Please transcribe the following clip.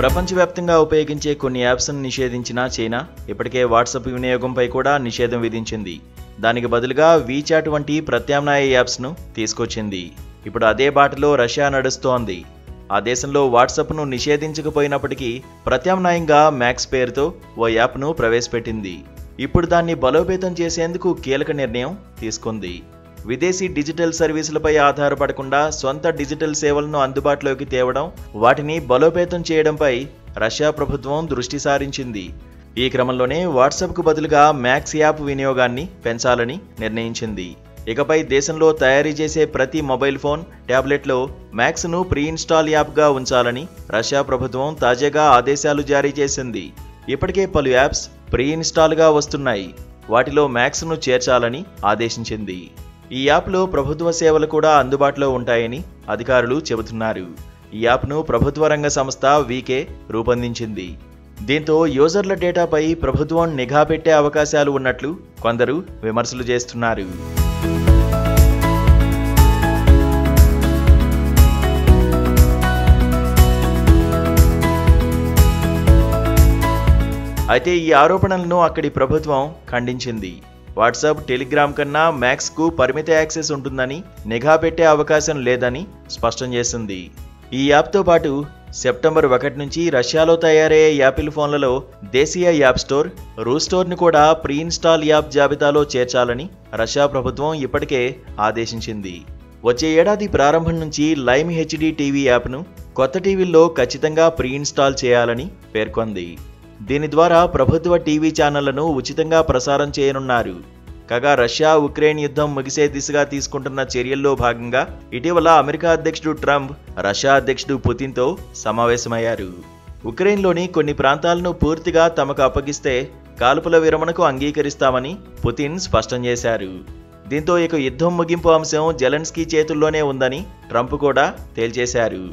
ప్రపంచవ్యాప్తంగా ఉపయోగించే కొన్ని యాప్స్ను నిషేధించిన చైనా ఇప్పటికే వాట్సాప్ వినియోగంపై కూడా నిషేధం విధించింది. దానికి బదులుగా వీచాట్ వంటి ప్రత్యామ్నాయ యాప్స్ను తీసుకొచ్చింది. ఇప్పుడు అదే బాటలో రష్యా నడుస్తోంది. ఆ దేశంలో వాట్సాప్ను నిషేధించకపోయినప్పటికీ ప్రత్యామ్నాయంగా మ్యాక్స్ పేరుతో ఓ యాప్ను ప్రవేశపెట్టింది. ఇప్పుడు దాన్ని బలోపేతం చేసేందుకు కీలక నిర్ణయం తీసుకుంది. విదేశీ డిజిటల్ సర్వీసులపై ఆధారపడకుండా సొంత డిజిటల్ సేవలను అందుబాటులోకి తేవడం, వాటిని బలోపేతం చేయడంపై రష్యా ప్రభుత్వం దృష్టి సారించింది. ఈ క్రమంలోనే వాట్సాప్కు బదులుగా మ్యాక్స్ యాప్ వినియోగాన్ని పెంచాలని నిర్ణయించింది. ఇకపై దేశంలో తయారీ చేసే ప్రతి మొబైల్ ఫోన్, ట్యాబ్లెట్లో మ్యాక్స్ను ప్రీ ఇన్స్టాల్ యాప్గా ఉంచాలని రష్యా ప్రభుత్వం తాజాగా ఆదేశాలు జారీ చేసింది. ఇప్పటికే పలు యాప్స్ ప్రీ ఇన్స్టాల్గా వస్తున్నాయి. వాటిలో మ్యాక్స్ను చేర్చాలని ఆదేశించింది. ఈ యాప్లో ప్రభుత్వ సేవలు కూడా అందుబాటులో ఉంటాయని అధికారులు చెబుతున్నారు. ఈ యాప్ను ప్రభుత్వ రంగ సంస్థ వీకే రూపొందించింది. దీంతో యూజర్ల డేటాపై ప్రభుత్వం నిఘా పెట్టే అవకాశాలు ఉన్నట్లు కొందరు విమర్శలు చేస్తున్నారు. అయితే ఈ ఆరోపణలను అక్కడి ప్రభుత్వం ఖండించింది. వాట్సాప్, టెలిగ్రామ్ కన్నా మ్యాక్స్కు పరిమిత యాక్సెస్ ఉంటుందని, నిఘా పెట్టే అవకాశం లేదని స్పష్టం చేసింది. ఈ యాప్తో పాటు సెప్టెంబర్ 1 నుంచి రష్యాలో తయారయ్యే యాపిల్ ఫోన్లలో దేశీయ యాప్ స్టోర్, రూస్టోర్ను కూడా ప్రీ ఇన్స్టాల్ యాప్ జాబితాలో చేర్చాలని రష్యా ప్రభుత్వం ఇప్పటికే ఆదేశించింది. వచ్చే ఏడాది ప్రారంభం నుంచి లైమ్ హెచ్డి టీవీ యాప్ను కొత్త టీవీల్లో ఖచ్చితంగా ప్రీ ఇన్స్టాల్ చేయాలని పేర్కొంది. దీని ద్వారా ప్రభుత్వ టీవీ ఛానళ్లను ఉచితంగా ప్రసారం చేయనున్నారు. కాగా రష్యా ఉక్రెయిన్ యుద్ధం ముగిసే దిశగా తీసుకుంటున్న చర్యల్లో భాగంగా ఇటీవల అమెరికా అధ్యక్షుడు ట్రంప్ రష్యా అధ్యక్షుడు పుతిన్తో సమావేశమయ్యారు. ఉక్రెయిన్లోని కొన్ని ప్రాంతాలను పూర్తిగా తమకు అప్పగిస్తే కాల్పుల విరమణకు అంగీకరిస్తామని పుతిన్ స్పష్టం చేశారు. దీంతో ఇక యుద్ధం ముగింపు అంశం జెలెన్స్కీ చేతుల్లోనే ఉందని ట్రంప్ కూడా తేల్చేశారు.